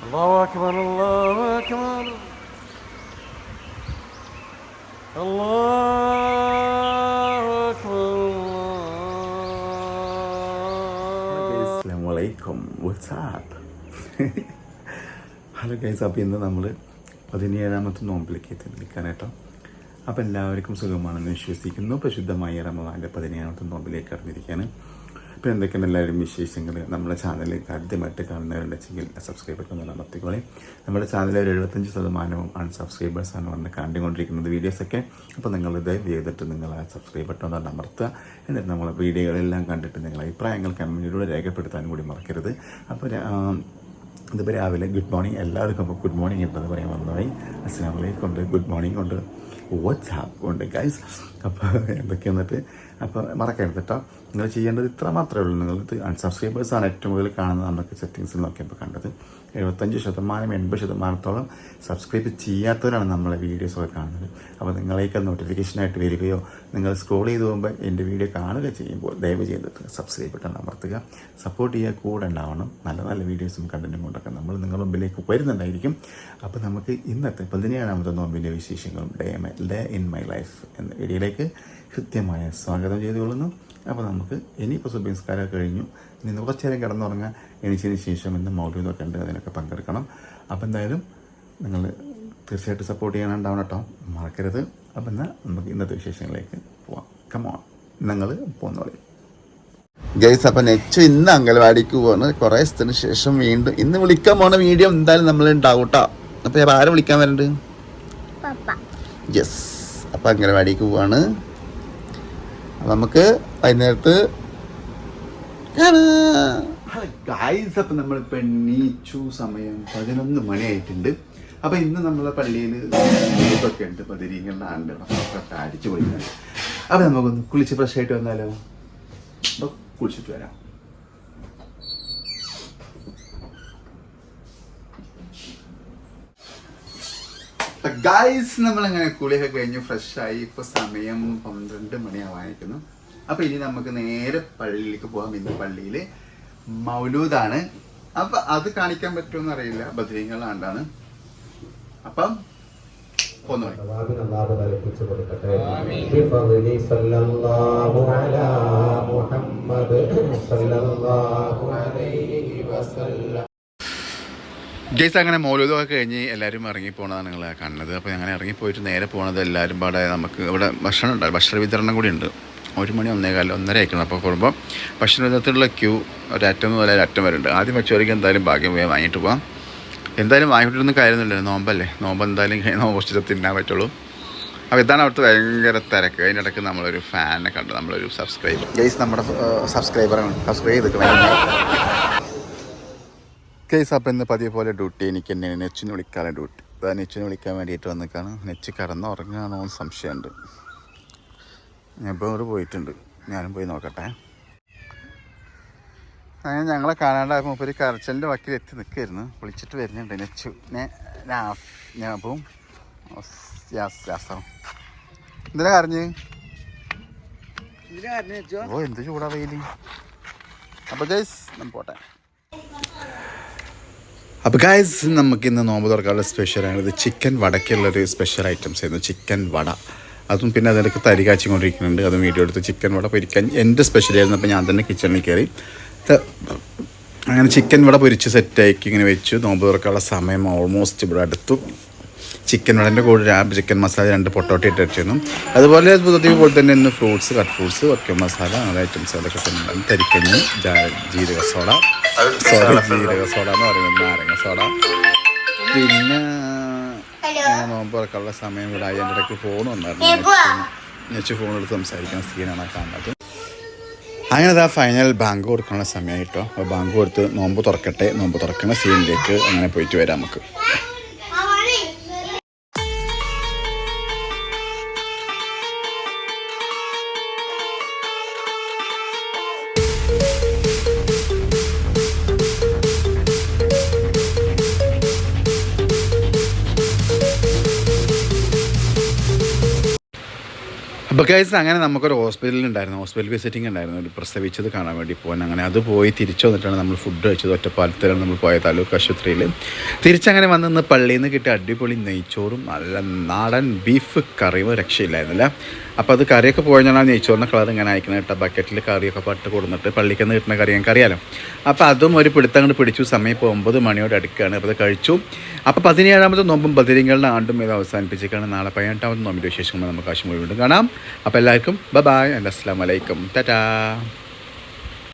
الله أكبر الله أكبر الله أكبر അസ്സലാമു അലൈക്കും WhatsApp hello guys. അപ്പോൾ ഇന്ന് നമ്മൾ 17ാമത്തെ നോമ്പിലേക്ക് എത്തി നിൽക്കാനായിട്ടോ. അപ്പോൾ എല്ലാവർക്കും സുഖമാണെന്ന് വിശ്വസിക്കുന്നു. പരിശുദ്ധമായ റമദാൻ്റെ 17ാമത്തെ നോമ്പിലേക്ക് കടന്നിരിക്കുകയാണ്. ഇപ്പോൾ എന്തൊക്കെയാണ് എല്ലാവരും വിശേഷങ്ങൾ? നമ്മുടെ ചാനൽ ആദ്യമായിട്ട് കാണുന്നവരുണ്ടെങ്കിൽ സബ്സ്ക്രൈബ് ഒക്കെ അമർത്തിക്കോളെ. നമ്മുടെ ചാനലിൽ ഒരു 75% അൺസബ്സ്ക്രൈബേഴ്സാണ് വന്ന് കണ്ടുകൊണ്ടിരിക്കുന്നത് വീഡിയോസൊക്കെ. അപ്പോൾ നിങ്ങളിത് ചെയ്തിട്ട് നിങ്ങൾ ആ സബ്സ്ക്രൈബ് ബട്ടൺ ഒന്ന് അമർത്തുക. എന്നിട്ട് നമ്മൾ വീഡിയോകളെല്ലാം കണ്ടിട്ട് നിങ്ങളുടെ അഭിപ്രായങ്ങൾ കമൻറ്റിലൂടെ രേഖപ്പെടുത്താൻ കൂടി മറക്കരുത്. അപ്പോൾ ഇതിപ്പോൾ രാവിലെ ഗുഡ് മോർണിംഗ് എല്ലാവർക്കും. അപ്പോൾ ഗുഡ് മോർണിംഗ് ഉണ്ടെന്ന് പറയാൻ വന്നതായി. അസ്സലാമു അലൈക്കും ഉണ്ട്, ഗുഡ് മോർണിംഗ് ഉണ്ട്, വാട്സ്ആപ്പ് ഉണ്ട് ഗൈസ്. അപ്പോൾ എന്തൊക്കെ വന്നിട്ട് അപ്പോൾ മറക്കരുത് കേട്ടോ. നിങ്ങൾ ചെയ്യേണ്ടത് ഇത്ര മാത്രമേ ഉള്ളൂ. നിങ്ങൾക്ക് അൺസബ്സ്ക്രൈബേഴ്സാണ് ഏറ്റവും കൂടുതൽ കാണുന്നത്. നമുക്ക് സെറ്റിങ്സിൽ നോക്കിയപ്പോൾ കണ്ടത് 75% 80% സബ്സ്ക്രൈബ് ചെയ്യാത്തവരാണ് നമ്മളെ വീഡിയോസൊക്കെ കാണുന്നത്. അപ്പോൾ നിങ്ങളേക്ക് നോട്ടിഫിക്കേഷനായിട്ട് വരികയോ നിങ്ങൾ സ്ക്രോൾ ചെയ്ത് പോകുമ്പോൾ എൻ്റെ വീഡിയോ കാണുക ചെയ്യുമ്പോൾ ദയവ് ചെയ്തിട്ട് സബ്സ്ക്രൈബ് ബട്ടൺ അമർത്തുക. സപ്പോർട്ട് ചെയ്യുക, കൂടെ ഉണ്ടാവണം. നല്ല നല്ല വീഡിയോസും കണ്ടൻറ്റും കൊണ്ടൊക്കെ നമ്മൾ നിങ്ങളുടെ മുമ്പിലേക്ക് വരുന്നുണ്ടായിരിക്കും. അപ്പോൾ നമുക്ക് ഇന്നത്തെ 17ാമത്തെ നോമ്പിൻ്റെ വിശേഷങ്ങളും ഡേ ഇൻ മൈ ലൈഫ് എന്ന വീഡിയോയിലേക്ക് കൃത്യമായ സ്വാഗതം ചെയ്തുകൊള്ളുന്നു. അപ്പോൾ നമുക്ക് ഇനിയിപ്പോൾ സുബഹിസ്കാരമൊക്കെ കഴിഞ്ഞു. ഇനി കുറച്ച് നേരം കിടന്നുറങ്ങാൻ എണീച്ചതിന് ശേഷം ഇന്ന് മൗലൂദൊക്കെ ഉണ്ട്, അതിനൊക്കെ പങ്കെടുക്കണം. അപ്പോൾ എന്തായാലും നിങ്ങൾ തീർച്ചയായിട്ടും സപ്പോർട്ട് ചെയ്യാനുണ്ടാവണം കേട്ടോ, മറക്കരുത്. അപ്പം എന്നാൽ നമുക്ക് ഇന്നത്തെ വിശേഷങ്ങളിലേക്ക് പോവാം. കമോൺ, നിങ്ങൾ പോന്നോളി ഗൈസ്. അപ്പം നെച്ചു ഇന്ന് അംഗൻവാടിക്ക് പോവാണ്. കുറേ ദിവസത്തിന് ശേഷം വീണ്ടും ഇന്ന് വിളിക്കാൻ പോണ വീഡിയോ എന്തായാലും നമ്മൾ ഉണ്ടാവും കേട്ടോ. അപ്പോൾ ആരെ വിളിക്കാൻ വരുന്നുണ്ട്? യെസ്. അപ്പം അംഗൻവാടിക്ക് പോവാണ്. നമുക്ക് വൈകുന്നേരത്ത് ഗൈസ്. അപ്പം നമ്മളിപ്പോൾ എണീച്ചു. സമയം 11 മണിയായിട്ടുണ്ട്. അപ്പം ഇന്ന് നമ്മളെ പള്ളിയിൽ ഒക്കെ ഉണ്ട്, പതിരീങ്ങളുടെ ആണ്ട് ഒക്കെ അടിച്ചു പൊളിക്കുന്നുണ്ട്. അപ്പം നമുക്കൊന്ന് കുളിച്ച് ഫ്രഷ് ആയിട്ട് വന്നാലോ? അപ്പോൾ കുളിച്ചിട്ട് വരാം. ഗൈസ്, നമ്മളങ്ങനെ കുളിയൊക്കെ കഴിഞ്ഞ് ഫ്രഷായി. ഇപ്പോൾ സമയം 12 മണിയാവാനിരിക്കുന്നു. അപ്പോൾ ഇനി നമുക്ക് നേരെ പള്ളിയിലേക്ക് പോകാം. ഇന്ന് പള്ളിയിൽ മൗലൂദാണ്. അപ്പം അത് കാണിക്കാൻ പറ്റുമെന്ന് അറിയില്ല, ബദ്രീങ്ങളാണ്ടാണ്. അപ്പം പോന്നു. ഗൈസ്, അങ്ങനെ മൗലൂദൊക്കെ കഴിഞ്ഞ് എല്ലാവരും ഇറങ്ങിപ്പോണതാണ് നിങ്ങൾ കാണുന്നത്. അപ്പോൾ അങ്ങനെ ഇറങ്ങിപ്പോയിട്ട് നേരെ പോണത് എല്ലാവരും പാടെ നമുക്ക് ഇവിടെ ഭക്ഷണം ഉണ്ടാകും, ഭക്ഷണ വിതരണം കൂടി ഉണ്ട്. 1 മണി 1:15 ആയിക്കണം. അപ്പോൾ കൂടുമ്പോൾ ഭക്ഷണ വിതരണത്തിലുള്ള ക്യൂ ഒരറ്റം മുതൽ ഒരറ്റം വരെ ഉണ്ട്. ആദ്യം വെച്ചവർക്ക് എന്തായാലും ഭാഗ്യം പോയി വാങ്ങിയിട്ട് പോകാം. എന്തായാലും വാങ്ങിയിട്ടൊന്നും കാര്യമൊന്നുമില്ല, നോമ്പല്ലേ. നോമ്പ് എന്തായാലും നോമ്പ് കുറച്ചിട്ട് തിന്നാൻ പറ്റുള്ളൂ. അപ്പോൾ ഇതാണ് അവിടുത്തെ ഭയങ്കര തിരക്ക്. അതിൻ്റെ ഇടയ്ക്ക് നമ്മളൊരു ഫാനിനെ കണ്ടു, നമ്മളൊരു സബ്സ്ക്രൈബർ ഗൈസ്, നമ്മുടെ സബ്സ്ക്രൈബറാണ്. സബ്സ്ക്രൈബ് ചെയ്തിട്ട് കേസ്. അപ്പോൾ ഇന്ന് പതിയെ പോലെ ഡ്യൂട്ടി എനിക്ക് തന്നെയാണ്. നെച്ചിനെ വിളിക്കാനുള്ള ഡ്യൂട്ടി. അപ്പോൾ നെച്ചിനെ വിളിക്കാൻ വേണ്ടിയിട്ട് വന്നിക്കാണ്. നെച്ച് കിടന്നുറങ്ങാനോ സംശയമുണ്ട്. ഞാൻ ഇപ്പോൾ ഇവിടെ പോയിട്ടുണ്ട്, ഞാനും പോയി നോക്കട്ടെ. അങ്ങനെ ഞങ്ങളെ കാണാണ്ടായപ്പോൾ ഒരു കരച്ചലിൻ്റെ വക്കിൽ എത്തി നിൽക്കായിരുന്നു. വിളിച്ചിട്ട് വരുന്നുണ്ട് നെച്ചു. ഞാൻ പോവും. എന്തിനാ കരഞ്ഞ്? ഓ എന്ത് ചൂടാ വെയില്. അപ്പോൾ ഗൈസ് നമ്മൾ പോട്ടെ. അപ്പോൾ ഗൈസ്, നമുക്കിന്ന് നോമ്പ് തുറക്കാനുള്ള സ്പെഷ്യലാണിത്. ചിക്കൻ വടക്കുള്ളൊരു സ്പെഷ്യൽ ഐറ്റംസ് ആയിരുന്നു, ചിക്കൻ വട. അതും പിന്നെ അതിനൊക്കെ തരി കാച്ചിക്കൊണ്ടിരിക്കുന്നുണ്ട്. അതും വീഡിയോ എടുത്ത് ചിക്കൻ വട പൊരിക്കാൻ എൻ്റെ സ്പെഷ്യലായിരുന്നു. അപ്പോൾ ഞാൻ തന്നെ കിച്ചണിൽ കയറി അങ്ങനെ ചിക്കൻ വട പൊരിച്ച് സെറ്റാക്കി ഇങ്ങനെ വെച്ചു. നോമ്പ് തുറക്കാനുള്ള സമയം ഓൾമോസ്റ്റ് ഇവിടെ അടുത്തു. ചിക്കൻ വടൻ്റെ കൂടെ ചിക്കൻ മസാല 2 പൊട്ടോട്ടി ഇട്ടിരുന്നു. അതുപോലെ പോലെ തന്നെ ഇന്ന് ഫ്രൂട്ട്സ്, കട്ട് ഫ്രൂട്ട്സ്, വക്ക മസാല, അങ്ങനെ ഐറ്റംസ് അതൊക്കെ തന്നെ. തരിക്കഞ്ഞ്, ജീരക സോഡ എന്ന് പറയുന്നത് നാരങ്ങ സോഡ. പിന്നെ നോമ്പ് തുറക്കാനുള്ള സമയം ഇവിടെ ആയി. എൻ്റെ ഇടയ്ക്ക് ഫോൺ വന്നായിരുന്നു. നെച്ച് ഫോൺ എടുത്ത് സംസാരിക്കുന്ന സീനാണ് കാണുന്നത്. അങ്ങനെ അതാ ഫൈനൽ ബാങ്ക് കൊടുക്കാനുള്ള സമയം കേട്ടോ. അപ്പോൾ ബാങ്ക് കൊടുത്ത് നോമ്പ് തുറക്കട്ടെ, നോമ്പ് തുറക്കുന്ന സീനിലേക്ക് അങ്ങനെ പോയിട്ട് വരാം നമുക്ക്. അപ്പോൾ ഗൈസ് അങ്ങനെ നമുക്കൊരു ഹോസ്പിറ്റൽ വിസിറ്റിംഗ് ഉണ്ടായിരുന്നു, ഒരു പ്രസവിച്ചത് കാണാൻ വേണ്ടി പോകാൻ. അങ്ങനെ അത് പോയി തിരിച്ചു വന്നിട്ടാണ് നമ്മൾ ഫുഡ് കഴിച്ചത്. ഒറ്റപ്പാലത്തിലാണ് നമ്മൾ പോയ താലൂക്ക് ആശുപത്രിയിൽ. തിരിച്ചങ്ങനെ വന്ന് പള്ളിയിൽ നിന്ന് കിട്ടിയ അടിപൊളി നെയ്ച്ചോറും നല്ല നാടൻ ബീഫ് കറിയും രക്ഷയില്ലായിരുന്നില്ല. അപ്പോൾ അത് കറിയൊക്കെ പോയാൽ ആ നെയ്ച്ചോറിൻ്റെ കളർ ഇങ്ങനെ അയക്കണം കേട്ടോ. ബക്കറ്റിൽ കറിയൊക്കെ പട്ട് കൊടുത്തിട്ട് പള്ളിക്ക് നിന്ന് കിട്ടുന്ന കറി ഞങ്ങൾക്ക് അറിയാലോ. അപ്പോൾ അതും ഒരു പിടുത്തങ്ങോട്ട് പിടിച്ചു. സമയം ഇപ്പോൾ 9 മണിയോട് അടുക്കുകയാണ്. അപ്പോൾ അത് കഴിച്ചു. അപ്പോൾ 17ാമത്തെ നോമ്പും ബദരീങ്ങളുടെ ആണ്ടും ഇത് അവസാനിപ്പിച്ചേക്കാണ്. നാളെ 18ാമത്തെ നോമ്പിൻ്റെ വിശേഷങ്ങൾ നമുക്ക് ആവശ്യം വീണ്ടും കാണാം. അപ്പോൾ എല്ലാവർക്കും ബൈ ആൻഡ് അസ്സലാമു അലൈക്കും. ടാറ്റാ.